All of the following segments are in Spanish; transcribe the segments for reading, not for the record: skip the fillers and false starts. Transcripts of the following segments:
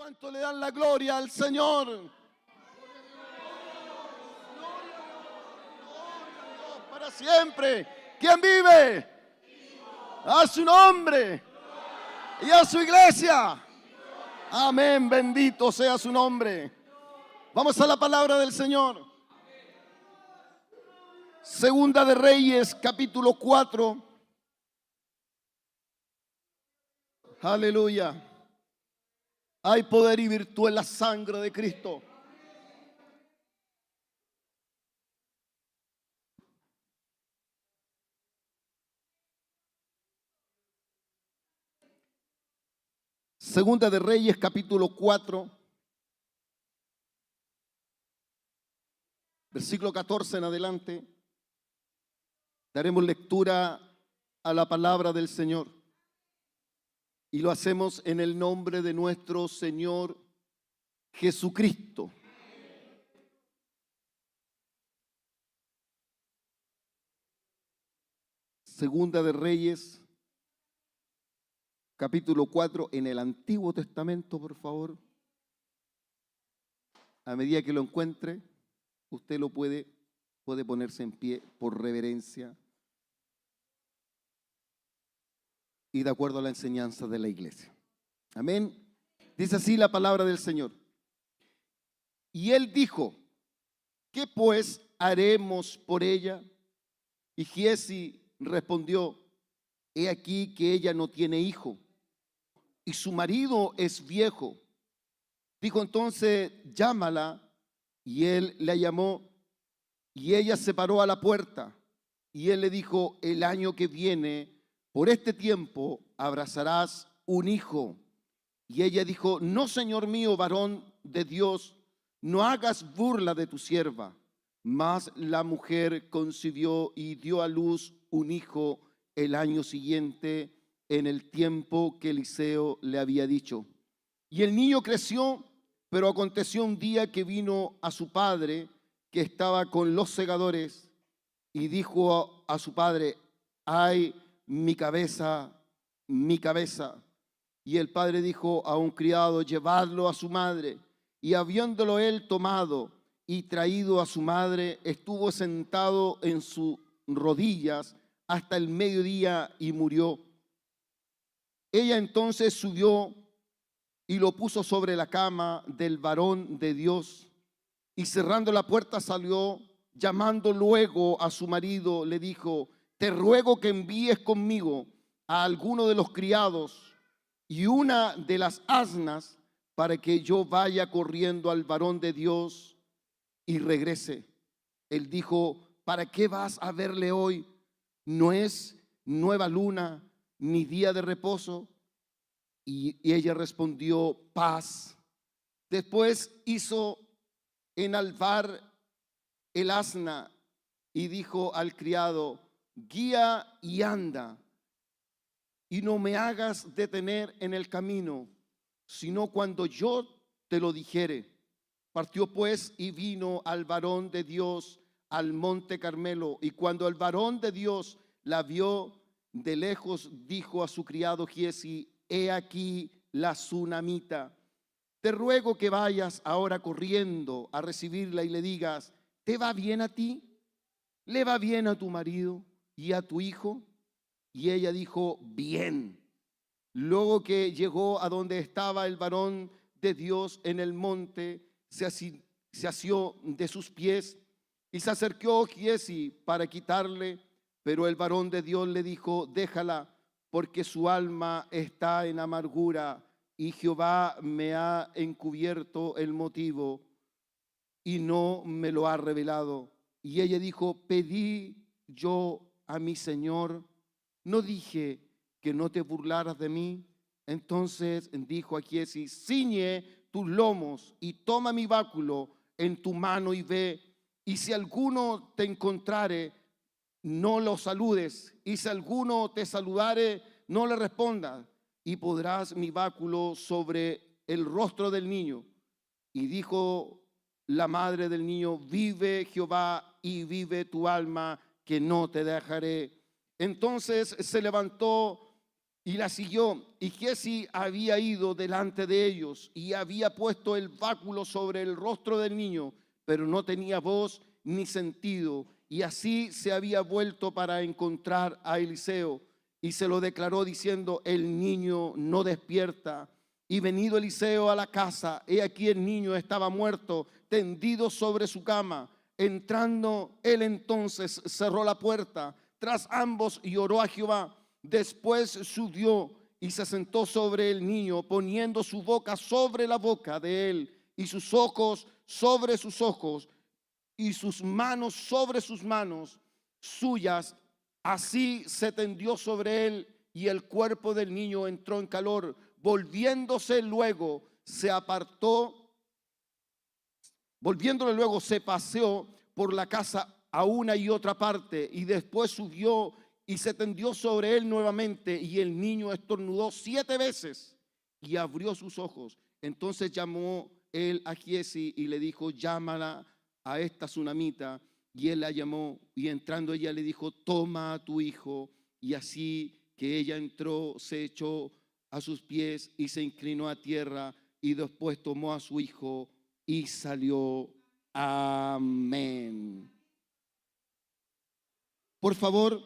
¿Cuánto le dan la gloria al Señor? Para siempre. ¿Quién vive? A su nombre y a su iglesia. Amén, bendito sea su nombre. Vamos a la palabra del Señor. Segunda de Reyes, capítulo 4. Aleluya. Hay poder y virtud en la sangre de Cristo. Segunda de Reyes, capítulo 4, versículo 14 en adelante. Daremos lectura a la palabra del Señor. Y lo hacemos en el nombre de nuestro Señor Jesucristo. Segunda de Reyes, capítulo 4, en el Antiguo Testamento, por favor. A medida que lo encuentre, usted lo puede ponerse en pie por reverencia y de acuerdo a la enseñanza de la iglesia. Amén. Dice así la palabra del Señor. Y él dijo: ¿qué pues haremos por ella? Y Giezi respondió: he aquí que ella no tiene hijo y su marido es viejo. Dijo entonces: llámala. Y él la llamó, y ella se paró a la puerta. Y él le dijo: el año que viene, por este tiempo, abrazarás un hijo. Y ella dijo: no, señor mío, varón de Dios, no hagas burla de tu sierva. Mas la mujer concibió y dio a luz un hijo el año siguiente, en el tiempo que Eliseo le había dicho. Y el niño creció, pero aconteció un día que vino a su padre, que estaba con los segadores, y dijo a su padre: ay, mi cabeza, mi cabeza. Y el padre dijo a un criado: llevadlo a su madre. Y habiéndolo él tomado y traído a su madre, estuvo sentado en sus rodillas hasta el mediodía y murió. Ella entonces subió y lo puso sobre la cama del varón de Dios, y cerrando la puerta salió. Llamando luego a su marido, le dijo: te ruego que envíes conmigo a alguno de los criados y una de las asnas, para que yo vaya corriendo al varón de Dios y regrese. Él dijo: ¿para qué vas a verle hoy? ¿No es nueva luna ni día de reposo? Y ella respondió: paz. Después hizo enalbar el asna y dijo al criado: guía y anda, y no me hagas detener en el camino, sino cuando yo te lo dijere. Partió pues y vino al varón de Dios al monte Carmelo, y cuando el varón de Dios la vio de lejos, dijo a su criado Giezi: he aquí la sunamita. Te ruego que vayas ahora corriendo a recibirla y le digas: ¿te va bien a ti? ¿Le va bien a tu marido y a tu hijo? Y ella dijo: bien. Luego que llegó a donde estaba el varón de Dios en el monte, se asió de sus pies y se acercó Giezi para quitarle, pero el varón de Dios le dijo: déjala, porque su alma está en amargura, y Jehová me ha encubierto el motivo y no me lo ha revelado. Y ella dijo: pedí yo a mi Señor, ¿no dije que no te burlaras de mí? Entonces dijo a Giezi: ciñe tus lomos y toma mi báculo en tu mano y ve, y si alguno te encontrare, no lo saludes, y si alguno te saludare, no le respondas, y podrás mi báculo sobre el rostro del niño. Y dijo la madre del niño: vive Jehová y vive tu alma, que no te dejaré. Entonces se levantó y la siguió. Y Giezi había ido delante de ellos y había puesto el báculo sobre el rostro del niño, pero no tenía voz ni sentido. Y así se había vuelto para encontrar a Eliseo y se lo declaró diciendo: el niño no despierta. Y venido Eliseo a la casa, he aquí el niño estaba muerto, tendido sobre su cama. Entrando él entonces cerró la puerta tras ambos y oró a Jehová. Después subió y se sentó sobre el niño, poniendo su boca sobre la boca de él y sus ojos sobre sus ojos y sus manos sobre sus manos suyas. Así se tendió sobre él y el cuerpo del niño entró en calor. Volviéndose luego se apartó. Volviéndole luego se paseó por la casa a una y otra parte, y después subió y se tendió sobre él nuevamente, y el niño estornudó 7 veces y abrió sus ojos. Entonces llamó él a Giezi y le dijo: llámala a esta tsunamita. Y él la llamó, y entrando ella le dijo: toma a tu hijo. Y así que ella entró, se echó a sus pies y se inclinó a tierra, y después tomó a su hijo y salió. Amén. Por favor,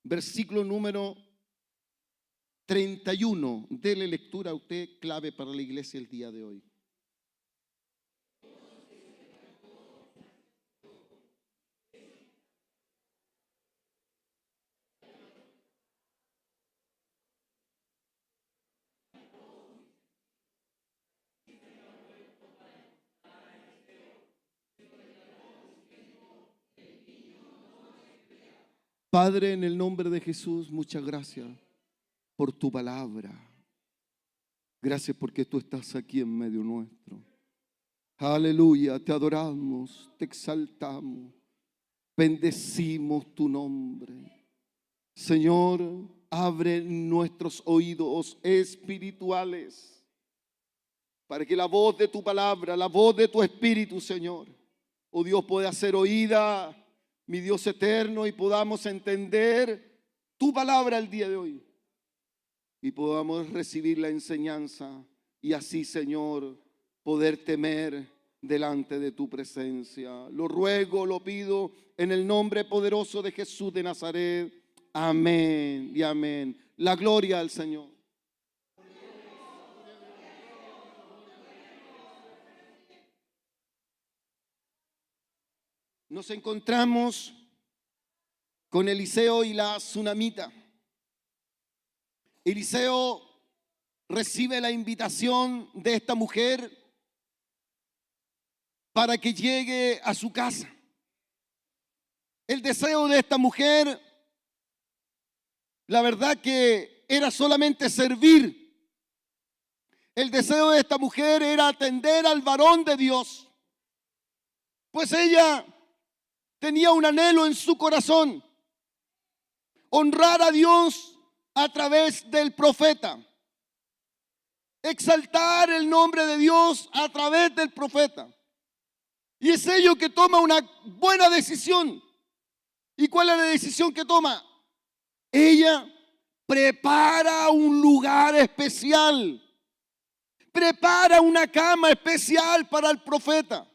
versículo número 31. Dele lectura a usted, clave para la iglesia el día de hoy. Padre, en el nombre de Jesús, muchas gracias por tu palabra. Gracias porque tú estás aquí en medio nuestro. Aleluya, te adoramos, te exaltamos, bendecimos tu nombre. Señor, abre nuestros oídos espirituales para que la voz de tu palabra, la voz de tu espíritu, Señor, oh Dios, pueda ser oída, mi Dios eterno, y podamos entender tu palabra el día de hoy y podamos recibir la enseñanza y así, Señor, poder temer delante de tu presencia. Lo ruego, lo pido en el nombre poderoso de Jesús de Nazaret. Amén y amén. La gloria al Señor. Nos encontramos con Eliseo y la tsunamita. Eliseo recibe la invitación de esta mujer para que llegue a su casa. El deseo de esta mujer, la verdad que era solamente servir. El deseo de esta mujer era atender al varón de Dios, pues ella tenía un anhelo en su corazón: honrar a Dios a través del profeta, exaltar el nombre de Dios a través del profeta. Y es ello que toma una buena decisión. ¿Y cuál es la decisión que toma? Ella prepara un lugar especial, prepara una cama especial para el profeta,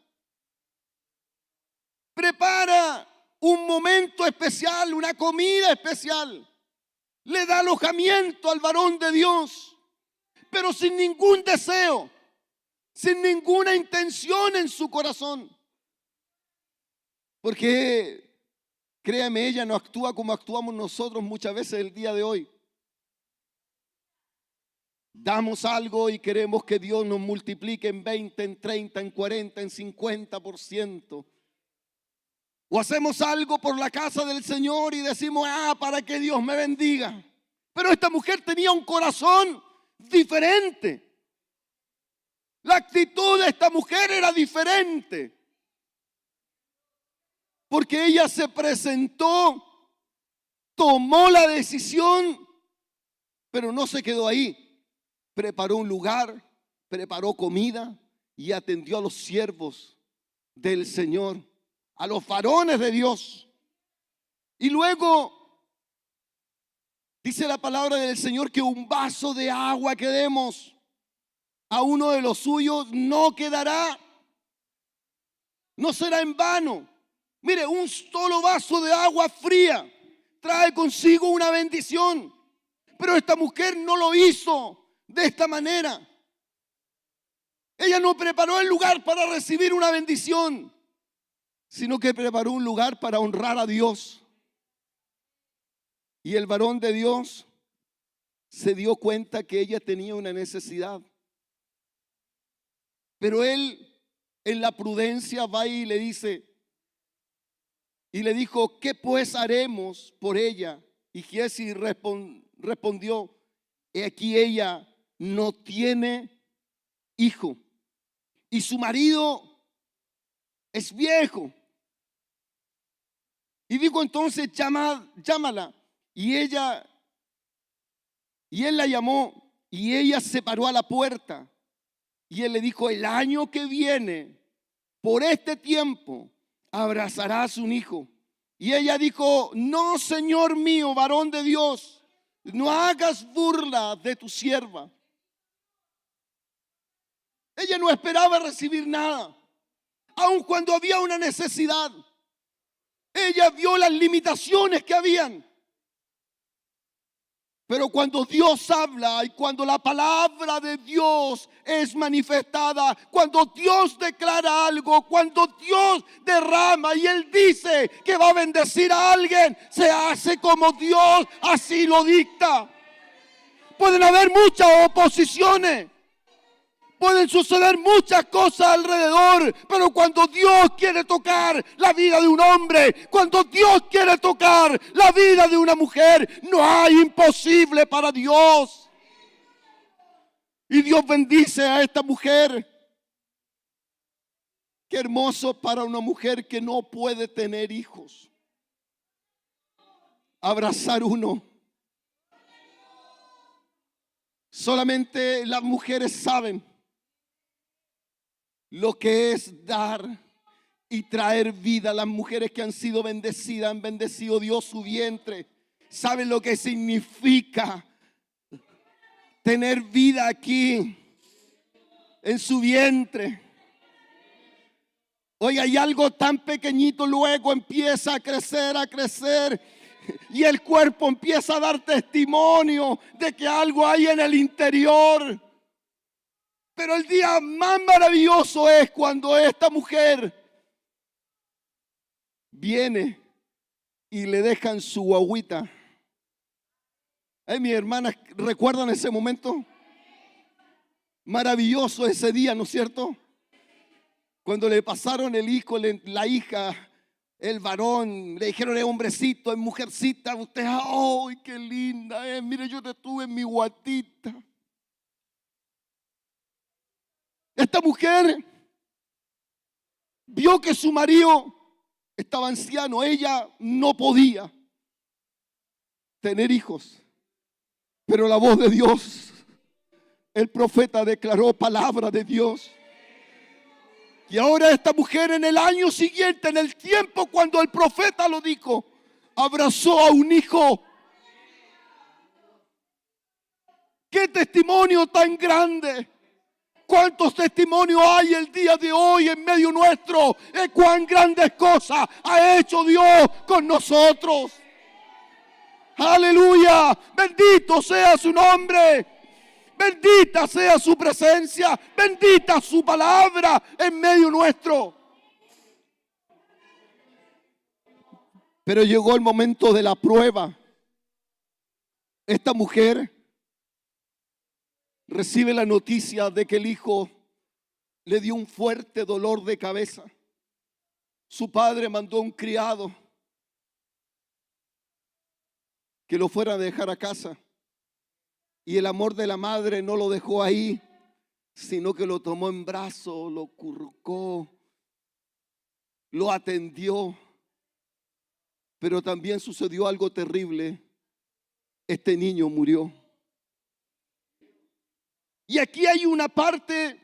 prepara un momento especial, una comida especial, le da alojamiento al varón de Dios, pero sin ningún deseo, sin ninguna intención en su corazón. Porque, créame, ella no actúa como actuamos nosotros muchas veces el día de hoy. Damos algo y queremos que Dios nos multiplique en 20, en 30, en 40, en 50%. O hacemos algo por la casa del Señor y decimos: para que Dios me bendiga. Pero esta mujer tenía un corazón diferente. La actitud de esta mujer era diferente. Porque ella se presentó, tomó la decisión, pero no se quedó ahí. Preparó un lugar, preparó comida y atendió a los siervos del Señor, a los varones de Dios. Y luego Dice la palabra del Señor que un vaso de agua que demos a uno de los suyos no quedará, no será en vano. Mire, un solo vaso de agua fría trae consigo una bendición. Pero esta mujer no lo hizo de esta manera. Ella no preparó el lugar para recibir una bendición, sino que preparó un lugar para honrar a Dios. Y el varón de Dios se dio cuenta que ella tenía una necesidad. Pero él, en la prudencia, va y le dice, y le dijo, ¿qué pues haremos por ella? Y Giezi respondió, he aquí ella no tiene hijo, y su marido es viejo. Y dijo entonces, llámala. Y él la llamó, y ella se paró a la puerta. Y él le dijo, el año que viene, por este tiempo, abrazarás un hijo. Y ella dijo, no, Señor mío, varón de Dios, no hagas burla de tu sierva. Ella no esperaba recibir nada, aun cuando había una necesidad. Ella vio las limitaciones que habían. Pero cuando Dios habla y cuando la palabra de Dios es manifestada, cuando Dios declara algo, cuando Dios derrama y Él dice que va a bendecir a alguien, se hace como Dios así lo dicta. Pueden haber muchas oposiciones, pueden suceder muchas cosas alrededor, pero cuando Dios quiere tocar la vida de un hombre, cuando Dios quiere tocar la vida de una mujer, no hay imposible para Dios. Y Dios bendice a esta mujer. Qué hermoso para una mujer que no puede tener hijos. Abrazar uno. Solamente las mujeres saben lo que es dar y traer vida. Las mujeres que han sido bendecidas, han bendecido Dios su vientre, saben lo que significa tener vida aquí en su vientre. Oiga, y algo tan pequeñito luego empieza a crecer y el cuerpo empieza a dar testimonio de que algo hay en el interior. Pero el día más maravilloso es cuando esta mujer viene y le dejan su guagüita. Mis hermanas, ¿recuerdan ese momento? Maravilloso ese día, ¿no es cierto? Cuando le pasaron el hijo, la hija, el varón, le dijeron es hombrecito, es mujercita. Usted, ¡ay, qué linda es! Mire, yo te tuve en mi guatita. Esta mujer vio que su marido estaba anciano. Ella no podía tener hijos. Pero la voz de Dios, el profeta declaró palabra de Dios. Y ahora esta mujer en el año siguiente, en el tiempo cuando el profeta lo dijo, abrazó a un hijo. ¡Qué testimonio tan grande! ¿Cuántos testimonios hay el día de hoy en medio nuestro de cuán grandes cosas ha hecho Dios con nosotros? Aleluya, bendito sea su nombre, bendita sea su presencia, bendita su palabra en medio nuestro. Pero llegó el momento de la prueba. Esta mujer recibe la noticia de que el hijo le dio un fuerte dolor de cabeza. Su padre mandó un criado que lo fuera a dejar a casa. Y el amor de la madre no lo dejó ahí, sino que lo tomó en brazos, lo currucó, lo atendió. Pero también sucedió algo terrible. Este niño murió. Y aquí hay una parte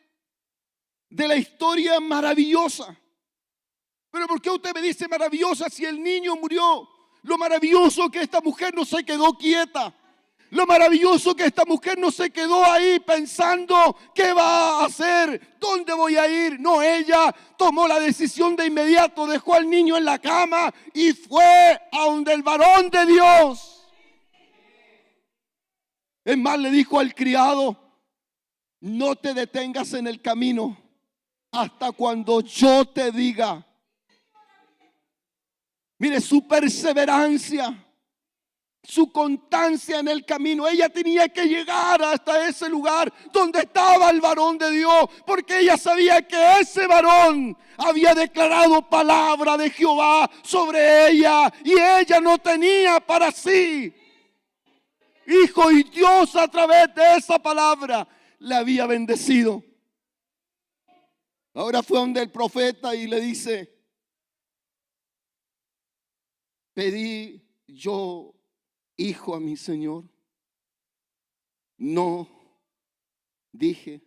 de la historia maravillosa. Pero ¿por qué usted me dice maravillosa si el niño murió? Lo maravilloso es que esta mujer no se quedó quieta. Lo maravilloso que esta mujer no se quedó ahí pensando qué va a hacer, dónde voy a ir. No, ella tomó la decisión de inmediato, dejó al niño en la cama y fue a donde el varón de Dios. Es más, le dijo al criado: no te detengas en el camino hasta cuando yo te diga. Mire su perseverancia, su constancia en el camino. Ella tenía que llegar hasta ese lugar donde estaba el varón de Dios, porque ella sabía que ese varón había declarado palabra de Jehová sobre ella y ella no tenía para sí hijo, y Dios a través de esa palabra le había bendecido. Ahora fue donde el profeta y le dice: pedí yo hijo a mi Señor. No dije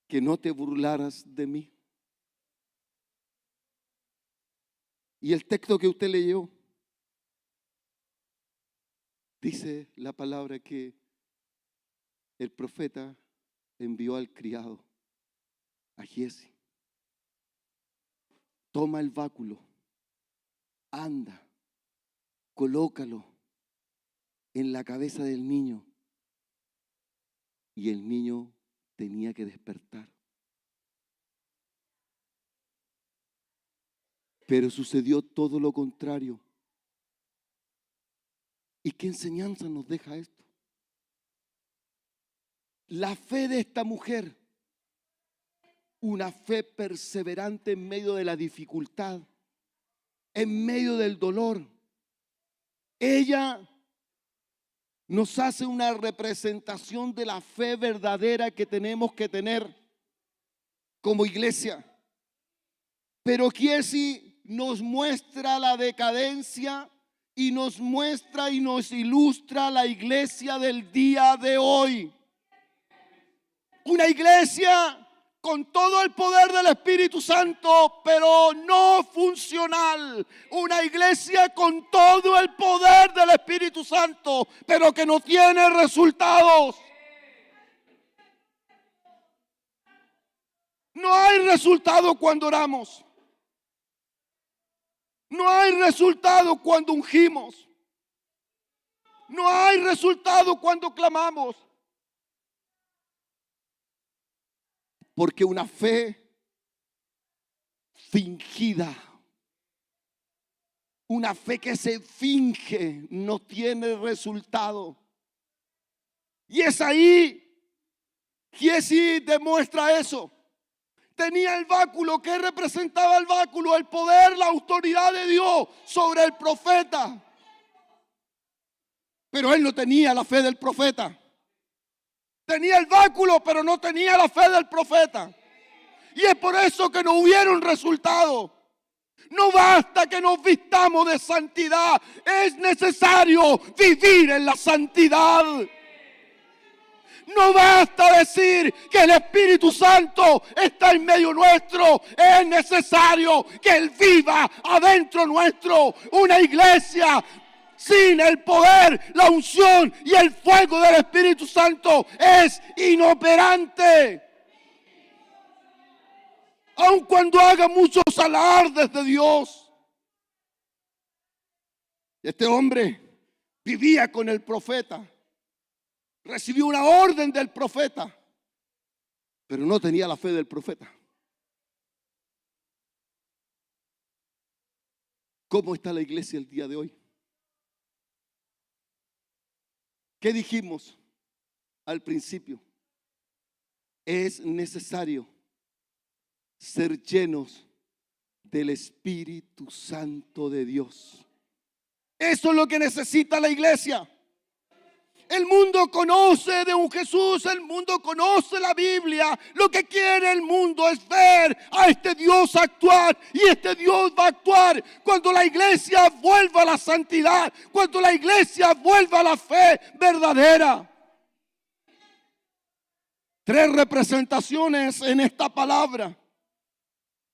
que no te burlaras de mí. Y el texto que usted leyó dice la palabra que el profeta envió al criado, a Giezi: toma el báculo, anda, colócalo en la cabeza del niño. Y el niño tenía que despertar. Pero sucedió todo lo contrario. ¿Y qué enseñanza nos deja esto? La fe de esta mujer, una fe perseverante en medio de la dificultad, en medio del dolor. Ella nos hace una representación de la fe verdadera que tenemos que tener como iglesia. Pero Giezi nos muestra la decadencia y nos muestra y nos ilustra la iglesia del día de hoy. Una iglesia con todo el poder del Espíritu Santo, pero no funcional. Una iglesia con todo el poder del Espíritu Santo, pero que no tiene resultados. No hay resultado cuando oramos. No hay resultado cuando ungimos. No hay resultado cuando clamamos. Porque una fe fingida, una fe que se finge, no tiene resultado. Y es ahí Giezi demuestra eso. Tenía el báculo. ¿Qué representaba el báculo? El poder, la autoridad de Dios sobre el profeta. Pero él no tenía la fe del profeta. Tenía el báculo, pero no tenía la fe del profeta. Y es por eso que no hubieron resultado. No basta que nos vistamos de santidad. Es necesario vivir en la santidad. No basta decir que el Espíritu Santo está en medio nuestro. Es necesario que Él viva adentro nuestro. Una iglesia sin el poder, la unción y el fuego del Espíritu Santo es inoperante. Aun cuando haga muchos alardes de Dios. Este hombre vivía con el profeta. Recibió una orden del profeta, pero no tenía la fe del profeta. ¿Cómo está la iglesia el día de hoy? ¿Qué dijimos al principio? Es necesario ser llenos del Espíritu Santo de Dios. Eso es lo que necesita la iglesia. El mundo conoce de un Jesús, el mundo conoce la Biblia. Lo que quiere el mundo es ver a este Dios actuar. Y este Dios va a actuar cuando la iglesia vuelva a la santidad, cuando la iglesia vuelva a la fe verdadera. 3 representaciones en esta palabra.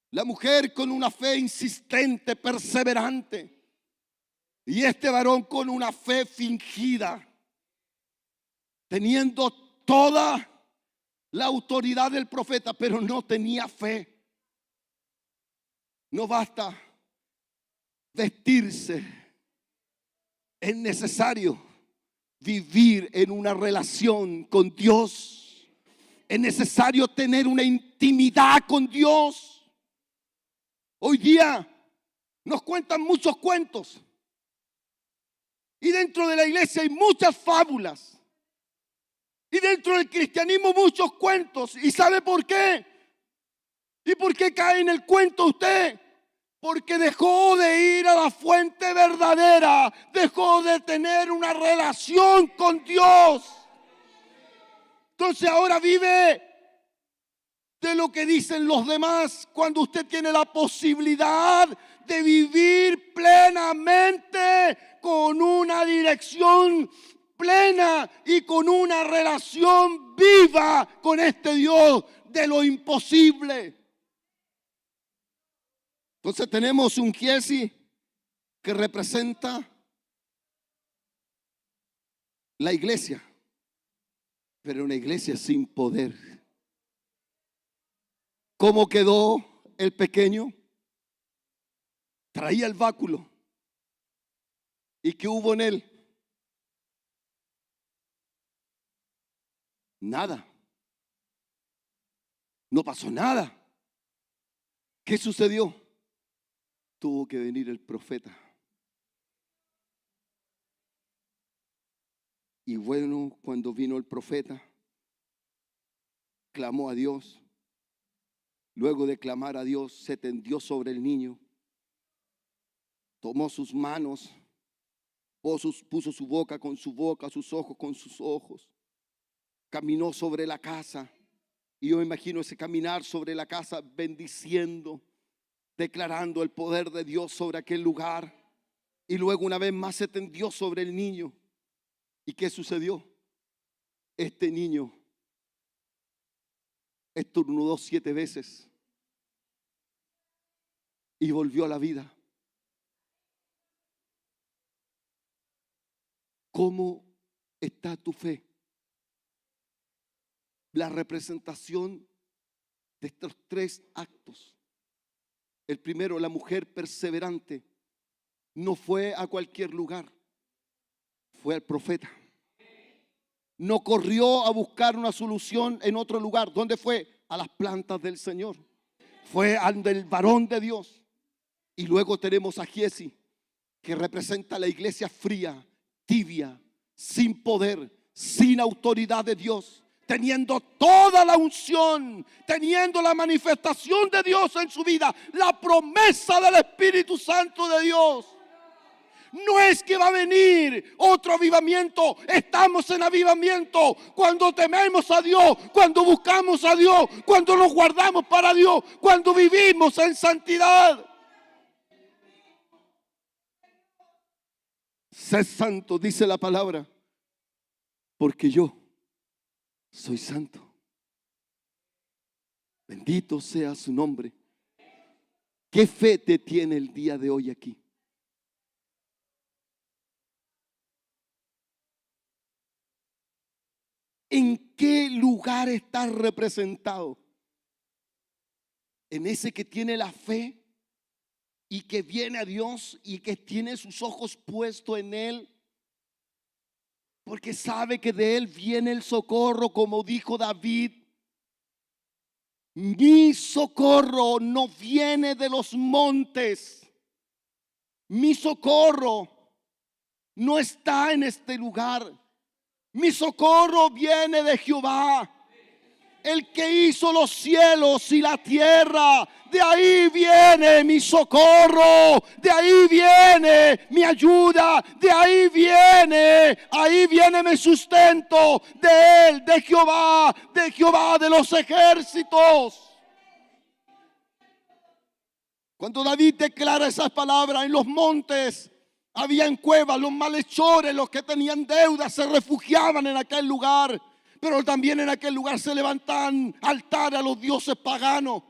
La mujer con una fe insistente, perseverante. Y este varón con una fe fingida, teniendo toda la autoridad del profeta, pero no tenía fe. No basta vestirse, es necesario vivir en una relación con Dios. Es necesario tener una intimidad con Dios. Hoy día nos cuentan muchos cuentos y dentro de la iglesia hay muchas fábulas y dentro del cristianismo muchos cuentos. ¿Y sabe por qué? ¿Y por qué cae en el cuento usted? Porque dejó de ir a la fuente verdadera, dejó de tener una relación con Dios. Entonces ahora vive de lo que dicen los demás, cuando usted tiene la posibilidad de vivir plenamente con una dirección plena y con una relación viva con este Dios de lo imposible. Entonces tenemos un Giesi que representa la iglesia, pero una iglesia sin poder. ¿Cómo quedó el pequeño? Traía el báculo. ¿Y qué hubo en él? Nada. No pasó nada. ¿Qué sucedió? Tuvo que venir el profeta. Y bueno, cuando vino el profeta, clamó a Dios. Luego de clamar a Dios, se tendió sobre el niño, tomó sus manos, puso su boca, sus ojos con sus ojos, caminó sobre la casa. Y yo imagino ese caminar sobre la casa, bendiciendo, declarando el poder de Dios sobre aquel lugar. Y luego una vez más se tendió sobre el niño. ¿Y qué sucedió? Este niño estornudó 7 veces y volvió a la vida. ¿Cómo está tu fe? La representación de estos 3 actos. El primero, la mujer perseverante, no fue a cualquier lugar, fue al profeta. No corrió a buscar una solución en otro lugar. ¿Dónde fue? A las plantas del Señor. Fue ante el varón de Dios. Y luego tenemos a Giesi, que representa la iglesia fría, tibia, sin poder, sin autoridad de Dios, teniendo toda la unción, teniendo la manifestación de Dios en su vida, la promesa del Espíritu Santo de Dios. No es que va a venir otro avivamiento. Estamos en avivamiento cuando tememos a Dios, cuando buscamos a Dios, cuando nos guardamos para Dios, cuando vivimos en santidad. Sé santo, dice la palabra, porque yo soy santo. Bendito sea su nombre. ¿Qué fe te tiene el día de hoy aquí? ¿En qué lugar estás representado? ¿En ese que tiene la fe y que viene a Dios y que tiene sus ojos puestos en Él? Porque sabe que de Él viene el socorro, como dijo David. Mi socorro no viene de los montes. Mi socorro no está en este lugar. Mi socorro viene de Jehová, el que hizo los cielos y la tierra. De ahí viene mi socorro, de ahí viene mi ayuda, de ahí viene mi sustento, de Él, de Jehová de los ejércitos. Cuando David declara esas palabras, en los montes habían cuevas, los malhechores, los que tenían deudas se refugiaban en aquel lugar. Pero también en aquel lugar se levantaban altares a los dioses paganos.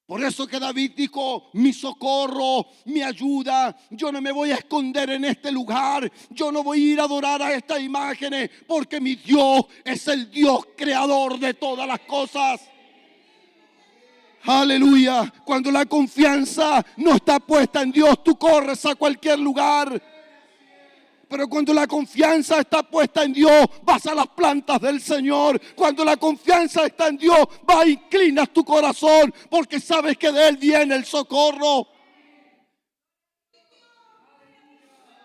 Por eso que David dijo: mi socorro, mi ayuda. Yo no me voy a esconder en este lugar. Yo no voy a ir a adorar a estas imágenes, porque mi Dios es el Dios creador de todas las cosas. Aleluya. Cuando la confianza no está puesta en Dios, tú corres a cualquier lugar. Pero cuando la confianza está puesta en Dios, vas a las plantas del Señor. Cuando la confianza está en Dios, vas e inclinas tu corazón, porque sabes que de Él viene el socorro.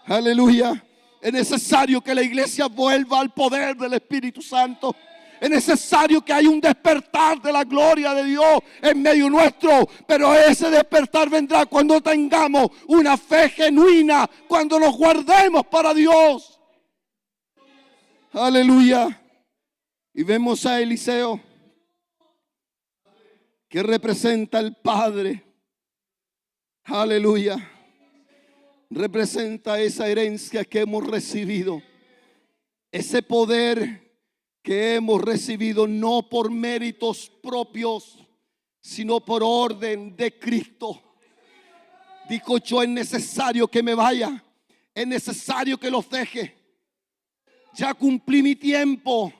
Aleluya. Es necesario que la iglesia vuelva al poder del Espíritu Santo. Es necesario que haya un despertar de la gloria de Dios en medio nuestro. Pero ese despertar vendrá cuando tengamos una fe genuina, cuando nos guardemos para Dios. Aleluya. Y vemos a Eliseo, que representa al Padre. Aleluya. Representa esa herencia que hemos recibido. Ese poder que hemos recibido no por méritos propios, sino por orden de Cristo. Dijo: yo es necesario que me vaya, es necesario que los deje. Ya cumplí mi tiempo.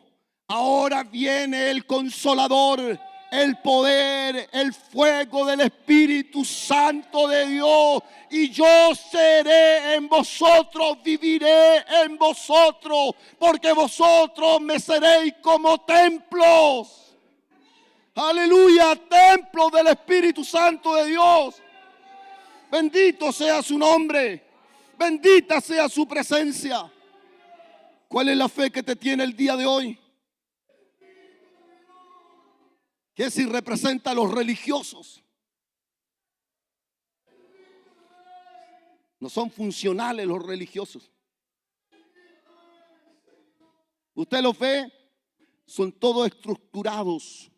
Ahora viene el Consolador, el poder, el fuego del Espíritu Santo de Dios. Y yo seré en vosotros, viviré en vosotros, porque vosotros me seréis como templos. Aleluya, templo del Espíritu Santo de Dios. Bendito sea su nombre, bendita sea su presencia. ¿Cuál es la fe que te tiene el día de hoy? Que si representa a los religiosos. No son funcionales los religiosos. Usted los ve, son todos estructurados.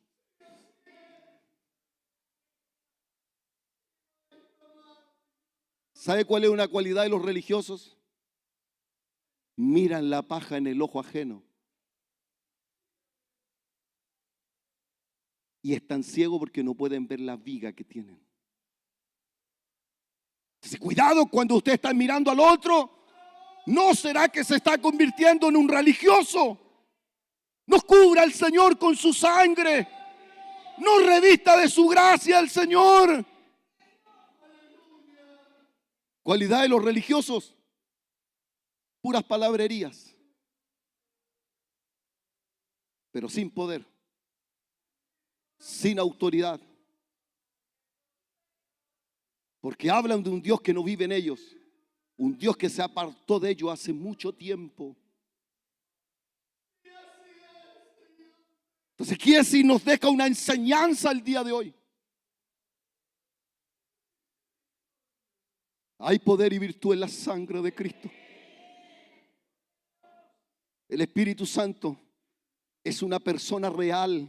¿Sabe cuál es una cualidad de los religiosos? Miran la paja en el ojo ajeno. Y están ciegos porque no pueden ver la viga que tienen. Entonces, cuidado cuando usted está mirando al otro. ¿No será que se está convirtiendo en un religioso? No cubra al Señor con su sangre. No revista de su gracia al Señor. Cualidad de los religiosos: puras palabrerías, pero sin poder, sin autoridad. Porque hablan de un Dios que no vive en ellos, un Dios que se apartó de ellos hace mucho tiempo. Entonces, ¿quién si nos deja una enseñanza el día de hoy? Hay poder y virtud en la sangre de Cristo. El Espíritu Santo es una persona real.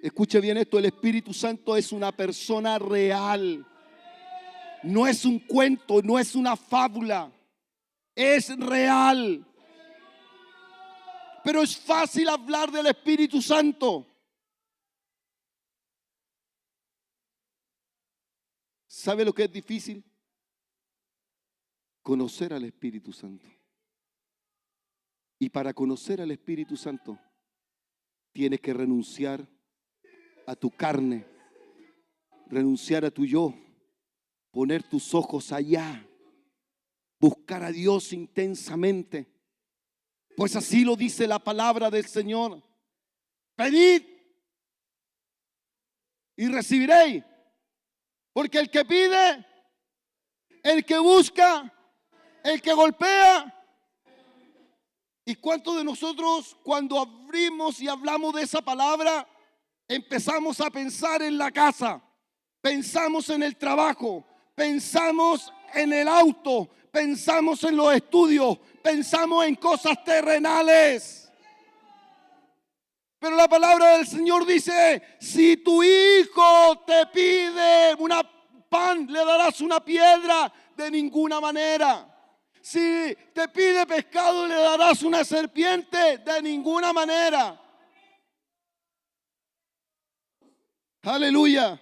Escuche bien esto: el Espíritu Santo es una persona real. No es un cuento, no es una fábula. Es real. Pero es fácil hablar del Espíritu Santo. ¿Sabe lo que es difícil? Conocer al Espíritu Santo. Y para conocer al Espíritu Santo, tienes que renunciar a tu carne, renunciar a tu yo, poner tus ojos allá, buscar a Dios intensamente. Pues así lo dice la palabra del Señor: pedid y recibiréis. Porque el que pide, el que busca, el que golpea. ¿Y cuántos de nosotros, cuando abrimos y hablamos de esa palabra, empezamos a pensar en la casa, pensamos en el trabajo, pensamos en el auto, pensamos en los estudios, pensamos en cosas terrenales? Pero la palabra del Señor dice: si tu hijo te pide pan, le darás una piedra. De ninguna manera. Si te pide pescado, ¿le darás una serpiente? De ninguna manera. Aleluya.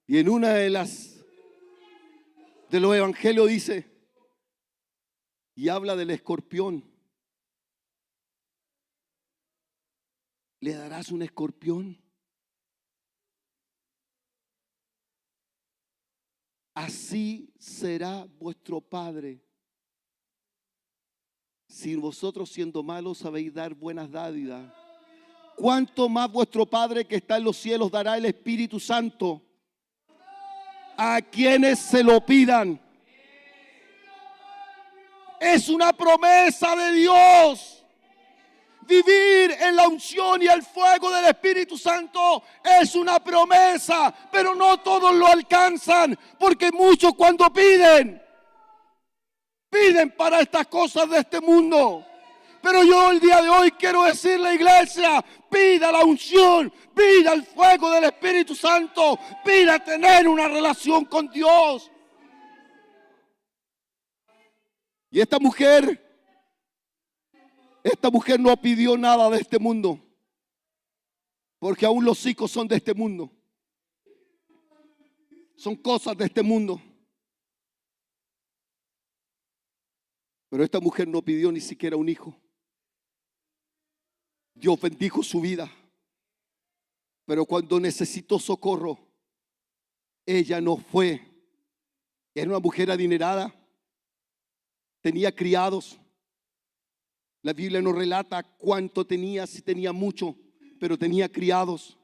Y en una de los evangelios dice, y habla del escorpión. ¿Le darás un escorpión? Así será vuestro Padre, si vosotros siendo malos sabéis dar buenas dádivas. ¿Cuánto más vuestro Padre que está en los cielos dará el Espíritu Santo a quienes se lo pidan? Es una promesa de Dios. Vivir en la unción y el fuego del Espíritu Santo es una promesa, pero no todos lo alcanzan, porque muchos cuando piden para estas cosas de este mundo. Pero yo el día de hoy quiero decirle a la iglesia, pida la unción, pida el fuego del Espíritu Santo, pida tener una relación con Dios. Y esta mujer no pidió nada de este mundo, porque aún los hijos son de este mundo, son cosas de este mundo. Pero esta mujer no pidió ni siquiera un hijo. Dios bendijo su vida, pero cuando necesitó socorro, ella no fue. Era una mujer adinerada, tenía criados. La Biblia no relata cuánto tenía, si tenía mucho, pero tenía criados.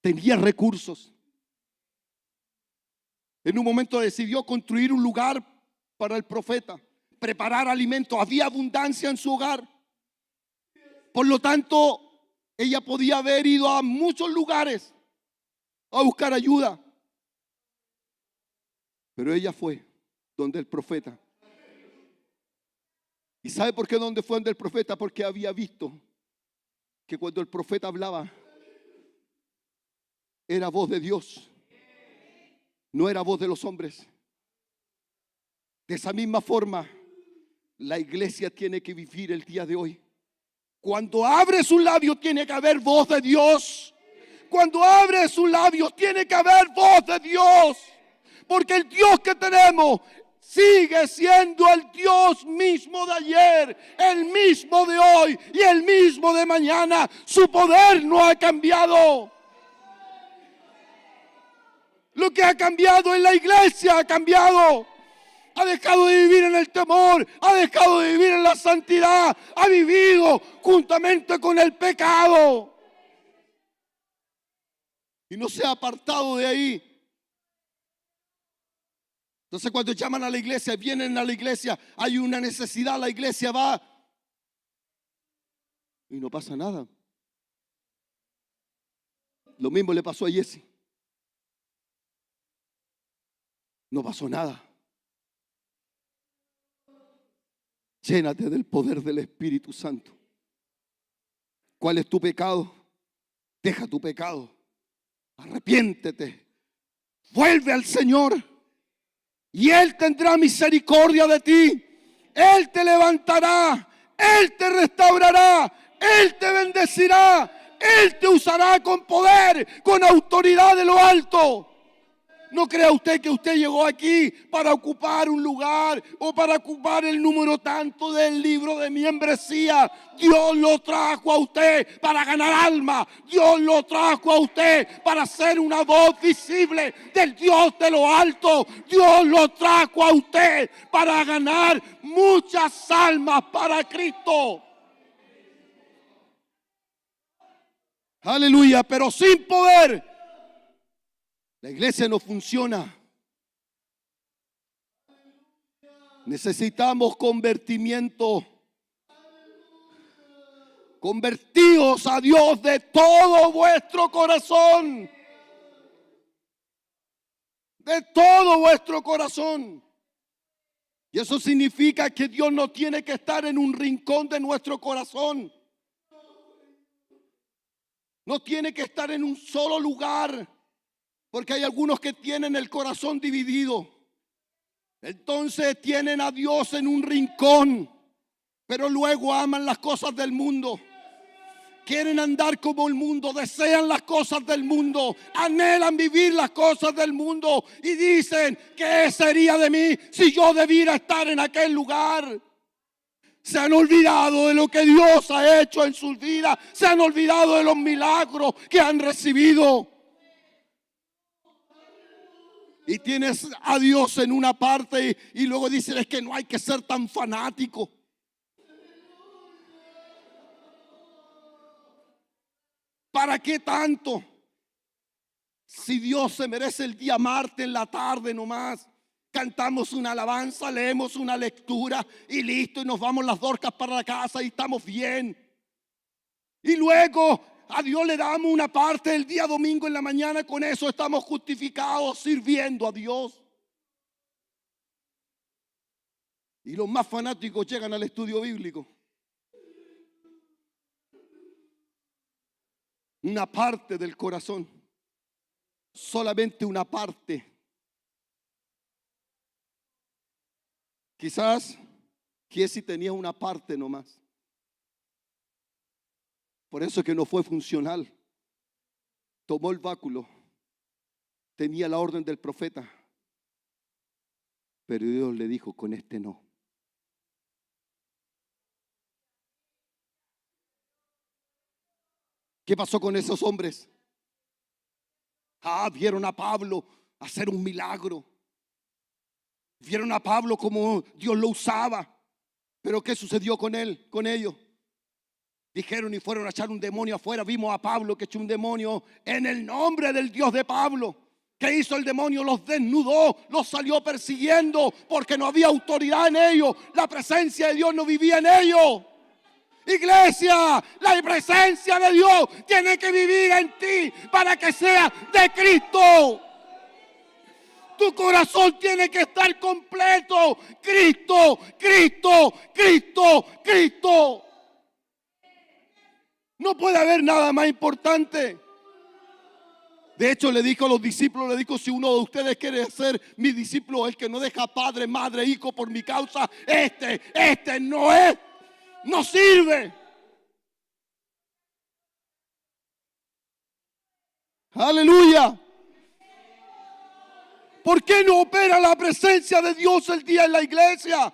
Tenía recursos. En un momento decidió construir un lugar para el profeta, preparar alimentos. Había abundancia en su hogar. Por lo tanto, ella podía haber ido a muchos lugares a buscar ayuda. Pero ella fue donde el profeta. ¿Y sabe por qué dónde fue donde el profeta? Porque había visto que cuando el profeta hablaba, era voz de Dios, no era voz de los hombres. De esa misma forma, la iglesia tiene que vivir el día de hoy. Cuando abre sus labios tiene que haber voz de Dios. Cuando abre sus labios tiene que haber voz de Dios. Porque el Dios que tenemos sigue siendo el Dios mismo de ayer, el mismo de hoy y el mismo de mañana. Su poder no ha cambiado. Lo que ha cambiado en la iglesia ha cambiado. Ha dejado de vivir en el temor, ha dejado de vivir en la santidad, ha vivido juntamente con el pecado. Y no se ha apartado de ahí. Entonces cuando llaman a la iglesia, vienen a la iglesia, hay una necesidad, la iglesia va y no pasa nada. Lo mismo le pasó a Jesse. No pasó nada. Llénate del poder del Espíritu Santo. ¿Cuál es tu pecado? Deja tu pecado. Arrepiéntete. Vuelve al Señor. Y Él tendrá misericordia de ti. Él te levantará. Él te restaurará. Él te bendecirá. Él te usará con poder, con autoridad de lo alto. No crea usted que usted llegó aquí para ocupar un lugar o para ocupar el número tanto del libro de membresía. Dios lo trajo a usted para ganar alma. Dios lo trajo a usted para ser una voz visible del Dios de lo alto. Dios lo trajo a usted para ganar muchas almas para Cristo. Aleluya, pero sin poder la iglesia no funciona. Necesitamos convertimiento. Convertíos a Dios de todo vuestro corazón. De todo vuestro corazón. Y eso significa que Dios no tiene que estar en un rincón de nuestro corazón. No tiene que estar en un solo lugar, porque hay algunos que tienen el corazón dividido. Entonces tienen a Dios en un rincón, pero luego aman las cosas del mundo. Quieren andar como el mundo, desean las cosas del mundo, anhelan vivir las cosas del mundo y dicen: ¿qué sería de mí si yo debiera estar en aquel lugar? Se han olvidado de lo que Dios ha hecho en sus vidas, se han olvidado de los milagros que han recibido. Y tienes a Dios en una parte y luego dicen: es que no hay que ser tan fanático. ¿Para qué tanto? Si Dios se merece el día martes en la tarde nomás, cantamos una alabanza, leemos una lectura y listo, y nos vamos las dorcas para la casa y estamos bien. Y luego a Dios le damos una parte el día domingo en la mañana, con eso estamos justificados sirviendo a Dios. Y los más fanáticos llegan al estudio bíblico. Una parte del corazón, solamente una parte. Quizás Giesi tenía una parte nomás. Por eso es que no fue funcional. Tomó el báculo, tenía la orden del profeta, pero Dios le dijo: con este no. ¿Qué pasó con esos hombres? Vieron a Pablo hacer un milagro. Vieron a Pablo como Dios lo usaba. Pero ¿qué sucedió con él, con ellos? Dijeron y fueron a echar un demonio afuera. Vimos a Pablo que echó un demonio en el nombre del Dios de Pablo. ¿Qué hizo el demonio? Los desnudó, los salió persiguiendo porque no había autoridad en ellos. La presencia de Dios no vivía en ellos. Iglesia, la presencia de Dios tiene que vivir en ti para que sea de Cristo. Tu corazón tiene que estar completo. Cristo, Cristo, Cristo, Cristo. No puede haber nada más importante. De hecho, le dijo a los discípulos, le dijo: si uno de ustedes quiere ser mi discípulo, el que no deja padre, madre, hijo por mi causa, este no es. No sirve. Aleluya. ¿Por qué no opera la presencia de Dios el día en la iglesia?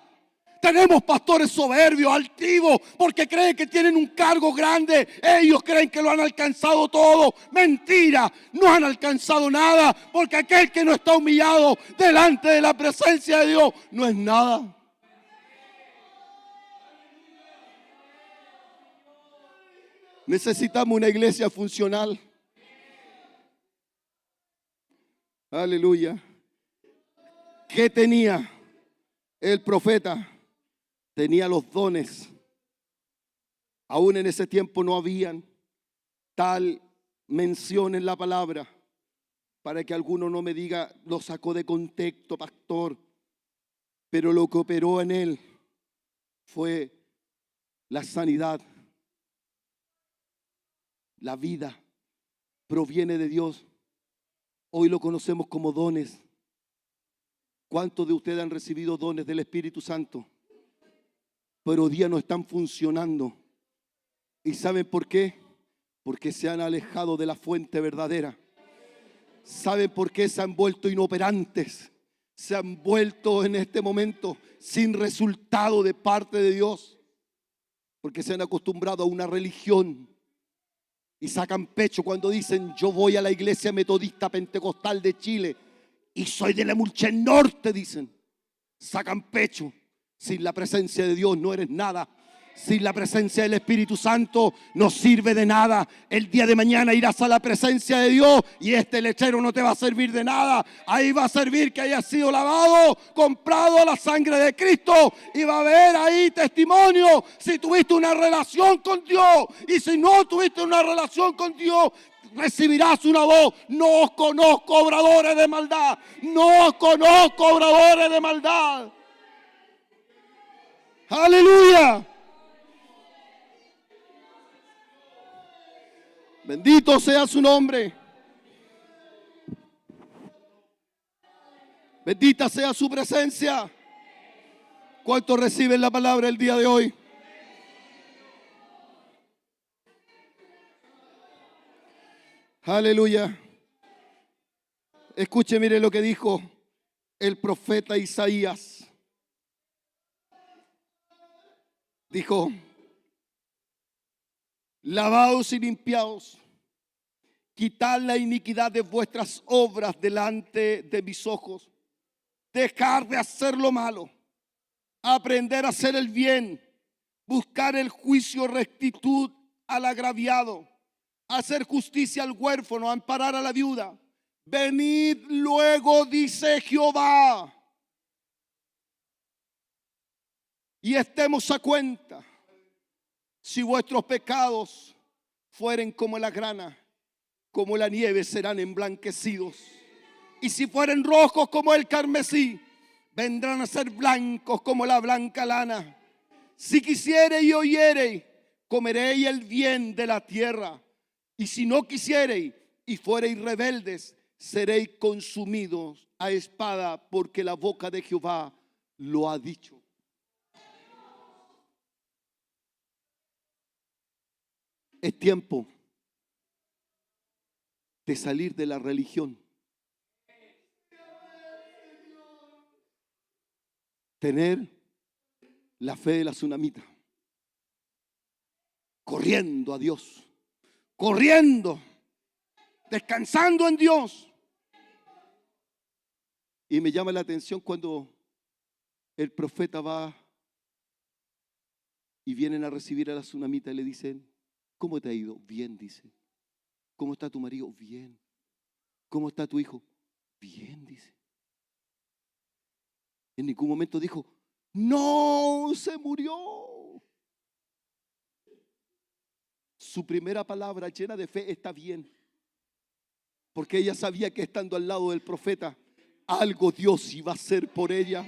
Tenemos pastores soberbios, altivos, porque creen que tienen un cargo grande. Ellos creen que lo han alcanzado todo. Mentira, no han alcanzado nada, porque aquel que no está humillado delante de la presencia de Dios no es nada. Necesitamos una iglesia funcional. Aleluya. ¿Qué tenía el profeta? Tenía los dones. Aún en ese tiempo no habían tal mención en la palabra, para que alguno no me diga: lo sacó de contexto, pastor. Pero lo que operó en él fue la sanidad. La vida proviene de Dios. Hoy lo conocemos como dones. ¿Cuántos de ustedes han recibido dones del Espíritu Santo? Pero hoy día no están funcionando. ¿Y saben por qué? Porque se han alejado de la fuente verdadera. ¿Saben por qué se han vuelto inoperantes? Se han vuelto en este momento sin resultado de parte de Dios. Porque se han acostumbrado a una religión. Y sacan pecho cuando dicen: yo voy a la iglesia metodista pentecostal de Chile y soy de la Mulchen Norte, dicen. Sacan pecho. Sin la presencia de Dios no eres nada. Sin la presencia del Espíritu Santo no sirve de nada. El día de mañana irás a la presencia de Dios y este lechero no te va a servir de nada. Ahí va a servir que hayas sido lavado, comprado a la sangre de Cristo, y va a haber ahí testimonio si tuviste una relación con Dios. Y si no tuviste una relación con Dios, recibirás una voz: no os conozco, obradores de maldad. No os conozco, obradores de maldad. Aleluya. Bendito sea su nombre. Bendita sea su presencia. ¿Cuántos reciben la palabra el día de hoy? Aleluya. Escuche, mire lo que dijo el profeta Isaías. Dijo: lavaos y limpiaos, quitad la iniquidad de vuestras obras delante de mis ojos, dejar de hacer lo malo, aprender a hacer el bien, buscar el juicio, rectitud al agraviado, hacer justicia al huérfano, amparar a la viuda. Venid luego, dice Jehová, y estemos a cuenta. Si vuestros pecados fueren como la grana, como la nieve serán emblanquecidos. Y si fueren rojos como el carmesí, vendrán a ser blancos como la blanca lana. Si quisiereis y oyereis, comeréis el bien de la tierra. Y si no quisiereis y fuereis rebeldes, seréis consumidos a espada, porque la boca de Jehová lo ha dicho. Es tiempo de salir de la religión, tener la fe de la tsunamita, corriendo a Dios, corriendo, descansando en Dios. Y me llama la atención cuando el profeta va y vienen a recibir a la tsunamita y le dicen: ¿cómo te ha ido? Bien, dice. ¿Cómo está tu marido? Bien. ¿Cómo está tu hijo? Bien, dice. En ningún momento dijo: no, se murió. Su primera palabra llena de fe: está bien. Porque ella sabía que estando al lado del profeta, algo Dios iba a hacer por ella.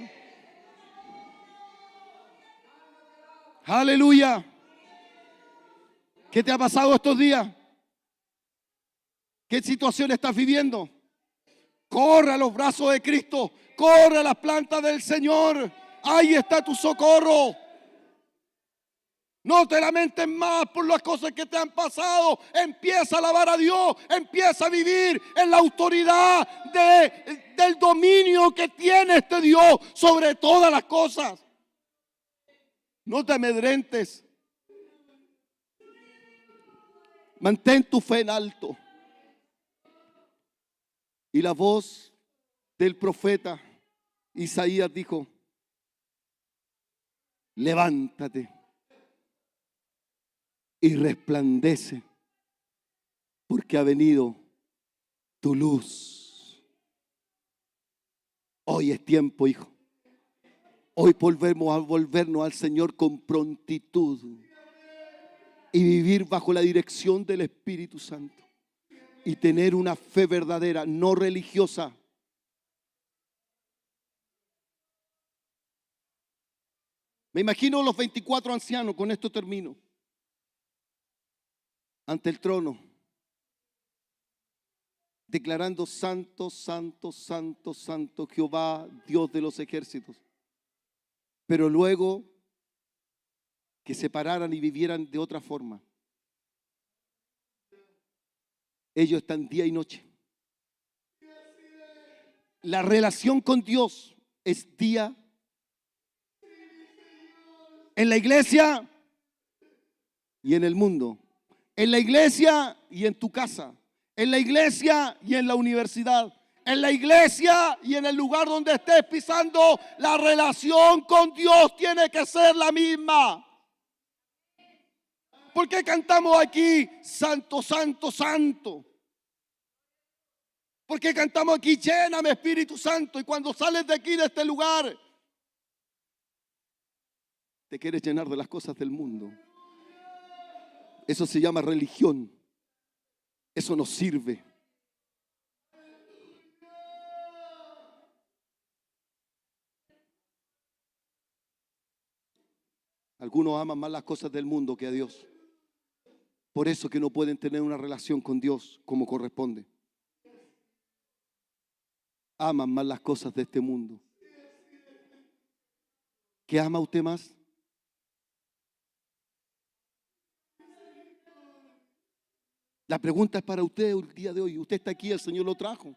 Aleluya. ¿Qué te ha pasado estos días? ¿Qué situación estás viviendo? Corre a los brazos de Cristo, corre a las plantas del Señor. Ahí está tu socorro. No te lamentes más por las cosas que te han pasado. Empieza a alabar a Dios. Empieza a vivir en la autoridad del dominio que tiene este Dios sobre todas las cosas. No te amedrentes. Mantén tu fe en alto. Y la voz del profeta Isaías dijo: levántate y resplandece, porque ha venido tu luz. Hoy es tiempo, hijo. Hoy volvemos a volvernos al Señor con prontitud y vivir bajo la dirección del Espíritu Santo y tener una fe verdadera, no religiosa. Me imagino los 24 ancianos, con esto termino, ante el trono, declarando: santo, santo, santo, santo Jehová, Dios de los ejércitos. Pero luego que se pararan y vivieran de otra forma. Ellos están día y noche. La relación con Dios es día. En la iglesia y en el mundo. En la iglesia y en tu casa. En la iglesia y en la universidad. En la iglesia y en el lugar donde estés pisando, la relación con Dios tiene que ser la misma. ¿Por qué cantamos aquí santo, santo, santo? ¿Por qué cantamos aquí lléname Espíritu Santo? Y cuando sales de aquí, de este lugar, te quieres llenar de las cosas del mundo. Eso se llama religión. Eso no sirve. Algunos aman más las cosas del mundo que a Dios. Por eso que no pueden tener una relación con Dios como corresponde. Aman más las cosas de este mundo. ¿Qué ama usted más? La pregunta es para usted el día de hoy. Usted está aquí, el Señor lo trajo.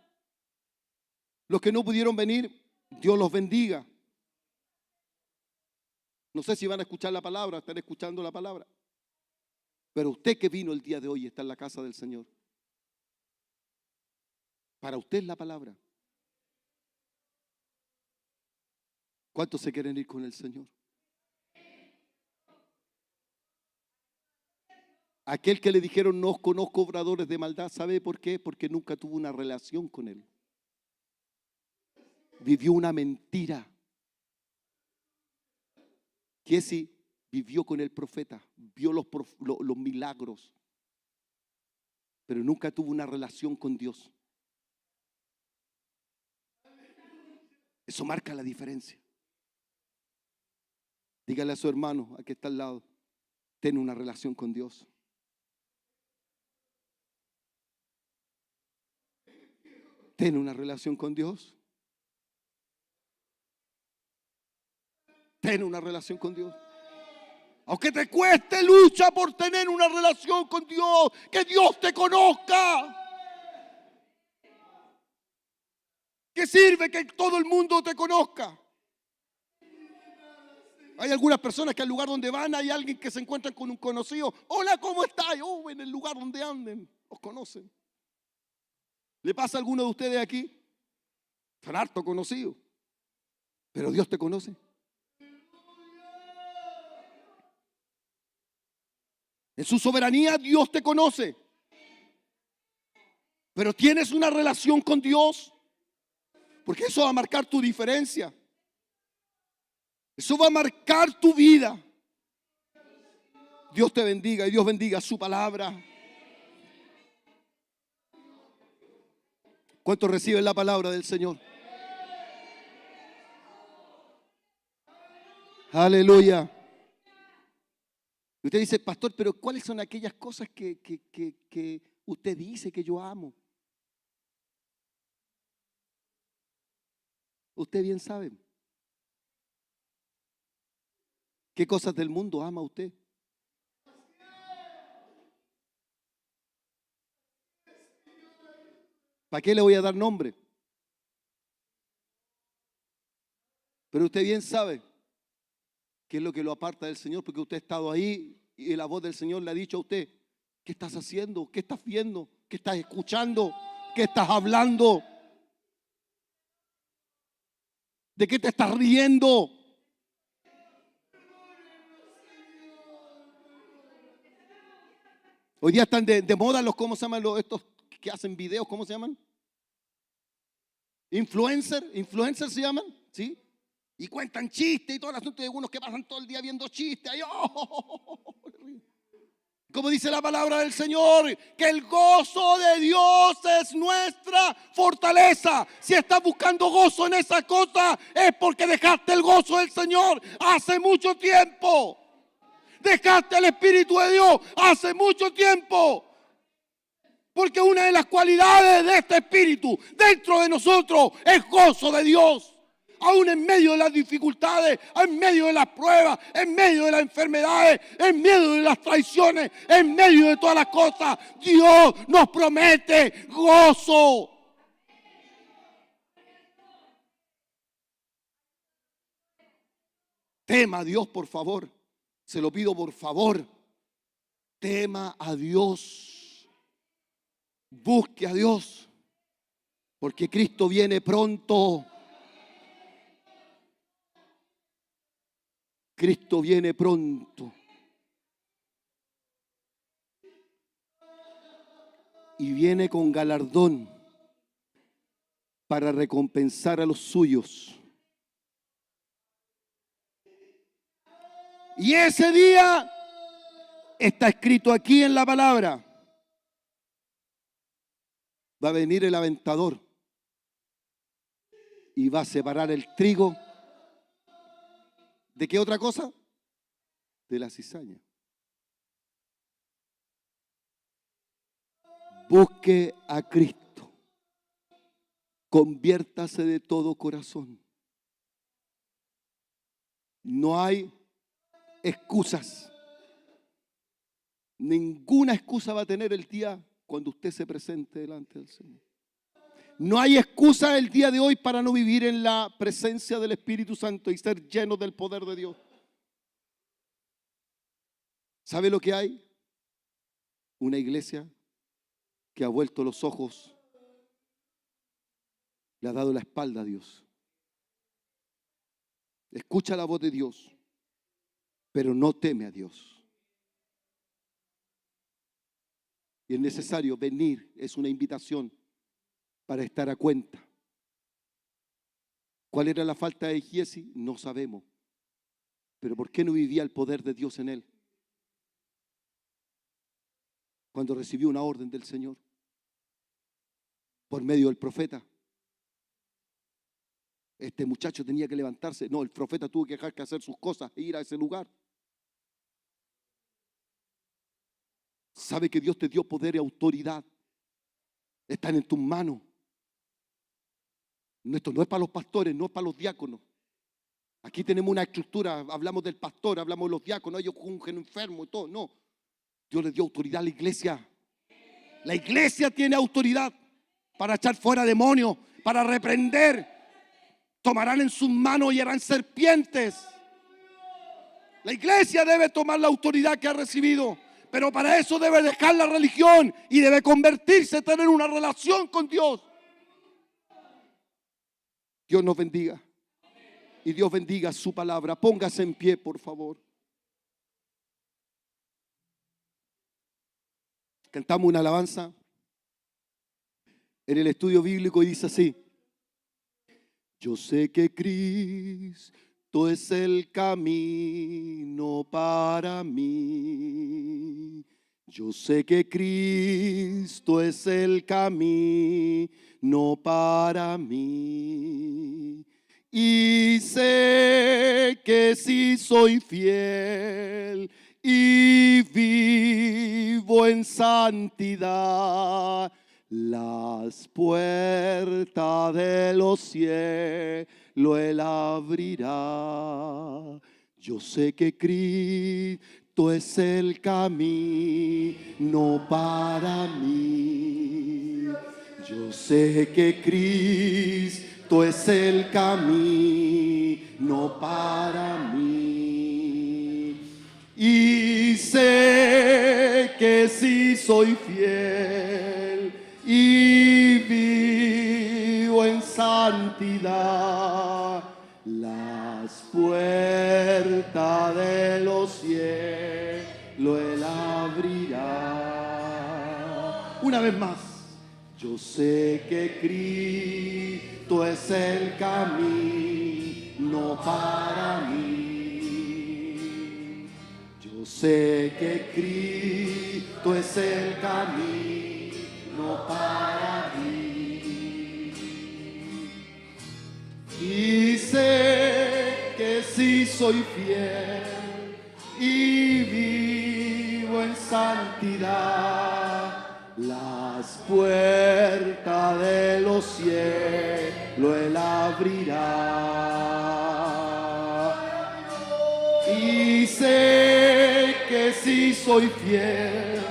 Los que no pudieron venir, Dios los bendiga. No sé si van a escuchar la palabra, están escuchando la palabra. Pero usted que vino el día de hoy está en la casa del Señor. Para usted es la palabra. ¿Cuántos se quieren ir con el Señor? Aquel que le dijeron no os conozco obradores de maldad, ¿sabe por qué? Porque nunca tuvo una relación con Él. Vivió una mentira. Jesse vivió con el profeta, vio los milagros, pero nunca tuvo una relación con Dios. Eso marca la diferencia. Dígale a su hermano, a que está al lado, ten una relación con Dios. Ten una relación con Dios. Ten una relación con Dios. Aunque te cueste, lucha por tener una relación con Dios. Que Dios te conozca. ¿Qué sirve que todo el mundo te conozca? Hay algunas personas que al lugar donde van hay alguien que se encuentra con un conocido. Hola, ¿cómo estás? Oh, en el lugar donde anden, los conocen. ¿Le pasa a alguno de ustedes aquí? Son harto conocidos. Pero Dios te conoce. En su soberanía Dios te conoce. Pero tienes una relación con Dios. Porque eso va a marcar tu diferencia. Eso va a marcar tu vida. Dios te bendiga y Dios bendiga su palabra. ¿Cuántos reciben la palabra del Señor? Aleluya. Usted dice, pastor, pero ¿cuáles son aquellas cosas que usted dice que yo amo? Usted bien sabe. ¿Qué cosas del mundo ama usted? ¿Para qué le voy a dar nombre? Pero usted bien sabe qué es lo que lo aparta del Señor, porque usted ha estado ahí y la voz del Señor le ha dicho a usted, ¿qué estás haciendo? ¿Qué estás viendo? ¿Qué estás escuchando? ¿Qué estás hablando? ¿De qué te estás riendo? Hoy día están de moda los, ¿cómo se llaman estos que hacen videos? ¿Cómo se llaman? Influencers se llaman, ¿sí? Y cuentan chistes y todo el asunto de unos que pasan todo el día viendo chistes. Ay, oh. Como dice la palabra del Señor, que el gozo de Dios es nuestra fortaleza. Si estás buscando gozo en esa cosa, es porque dejaste el gozo del Señor hace mucho tiempo. Dejaste el Espíritu de Dios hace mucho tiempo. Porque una de las cualidades de este Espíritu dentro de nosotros es gozo de Dios. Aún en medio de las dificultades, en medio de las pruebas, en medio de las enfermedades, en medio de las traiciones, en medio de todas las cosas, Dios nos promete gozo. Tema a Dios, por favor. Se lo pido, por favor. Tema a Dios. Busque a Dios. Porque Cristo viene pronto. Cristo viene pronto. Y viene con galardón para recompensar a los suyos. Y ese día está escrito aquí en la palabra. Va a venir el aventador y va a separar el trigo. ¿De qué otra cosa? De la cizaña. Busque a Cristo. Conviértase de todo corazón. No hay excusas. Ninguna excusa va a tener el día cuando usted se presente delante del Señor. No hay excusa el día de hoy para no vivir en la presencia del Espíritu Santo y ser lleno del poder de Dios. ¿Sabe lo que hay? Una iglesia que ha vuelto los ojos, le ha dado la espalda a Dios. Escucha la voz de Dios, pero no teme a Dios. Y es necesario venir, es una invitación para estar a cuenta. ¿Cuál era la falta de Giesi? No sabemos. Pero ¿por qué no vivía el poder de Dios en él? Cuando recibió una orden del Señor por medio del profeta. Este muchacho tenía que levantarse. No, el profeta tuvo que dejar que hacer sus cosas e ir a ese lugar. Sabe que Dios te dio poder y autoridad. Están en tus manos. Esto no es para los pastores, no es para los diáconos. Aquí tenemos una estructura, hablamos del pastor, hablamos de los diáconos, ellos ungen enfermos y todo. No, Dios le dio autoridad a la iglesia. La iglesia tiene autoridad para echar fuera demonios, para reprender. Tomarán en sus manos y harán serpientes. La iglesia debe tomar la autoridad que ha recibido, pero para eso debe dejar la religión y debe convertirse, tener una relación con Dios. Dios nos bendiga y Dios bendiga su palabra. Póngase en pie, por favor. Cantamos una alabanza en el estudio bíblico y dice así: yo sé que Cristo es el camino para mí. Yo sé que Cristo es el camino para mí. Y sé que si soy fiel y vivo en santidad, las puertas de los cielos Él abrirá. Yo sé que Cristo es el camino para mí. Yo sé que Cristo es el camino para mí. Y sé que si soy fiel y vivo en santidad, las puertas de los cielos Él abrirá. Una vez más. Yo sé que Cristo es el camino para mí. Yo sé que Cristo es el camino para mí. Y sé que si soy fiel y vivo en santidad, las puertas de los cielos Él abrirá. Y sé que si soy fiel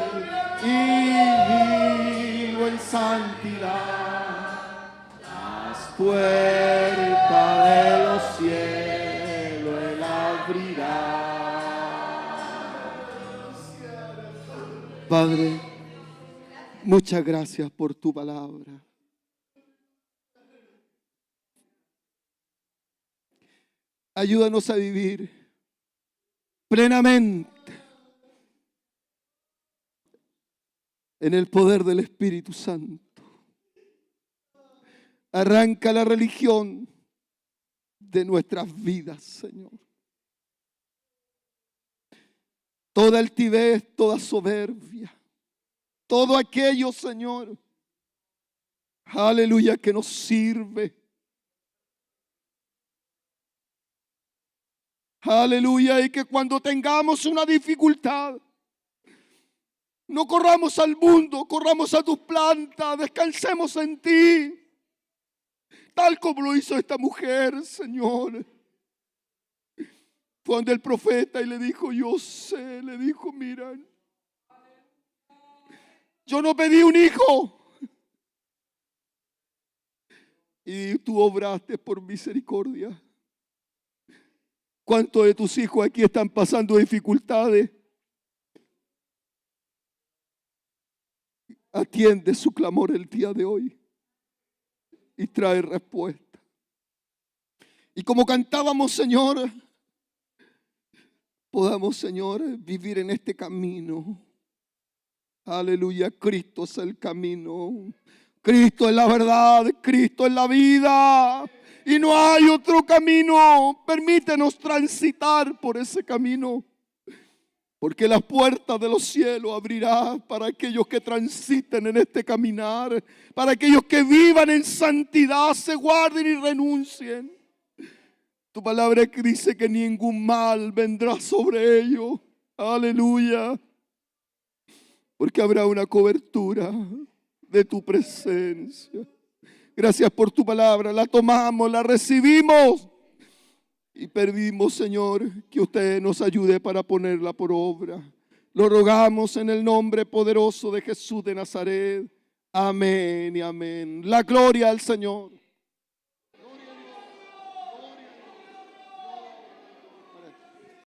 y vivo en santidad, las puertas de los cielos Él abrirá. Padre, muchas gracias por tu palabra. Ayúdanos a vivir plenamente en el poder del Espíritu Santo. Arranca la religión de nuestras vidas, Señor. Toda altivez, toda soberbia. Todo aquello, Señor, aleluya, que nos sirve. Aleluya, y que cuando tengamos una dificultad, No corramos al mundo, corramos a tus plantas, descansemos en ti. Tal como lo hizo esta mujer, Señor. Fue donde el profeta y le dijo, yo sé, le dijo, mira, yo no pedí un hijo. Y tú obraste por misericordia. ¿Cuántos de tus hijos aquí están pasando dificultades? Atiende su clamor el día de hoy y trae respuesta. Y como cantábamos, Señor, podamos, Señor, vivir en este camino. Aleluya, Cristo es el camino. Cristo es la verdad, Cristo es la vida. Y no hay otro camino. Permítenos transitar por ese camino. Porque las puertas de los cielos abrirá para aquellos que transiten en este caminar. Para aquellos que vivan en santidad, se guarden y renuncien. Tu palabra que dice que ningún mal vendrá sobre ellos. Aleluya. Porque habrá una cobertura de tu presencia. Gracias por tu palabra. La tomamos, la recibimos. Y pedimos, Señor, que usted nos ayude para ponerla por obra. Lo rogamos en el nombre poderoso de Jesús de Nazaret. Amén y amén. La gloria al Señor.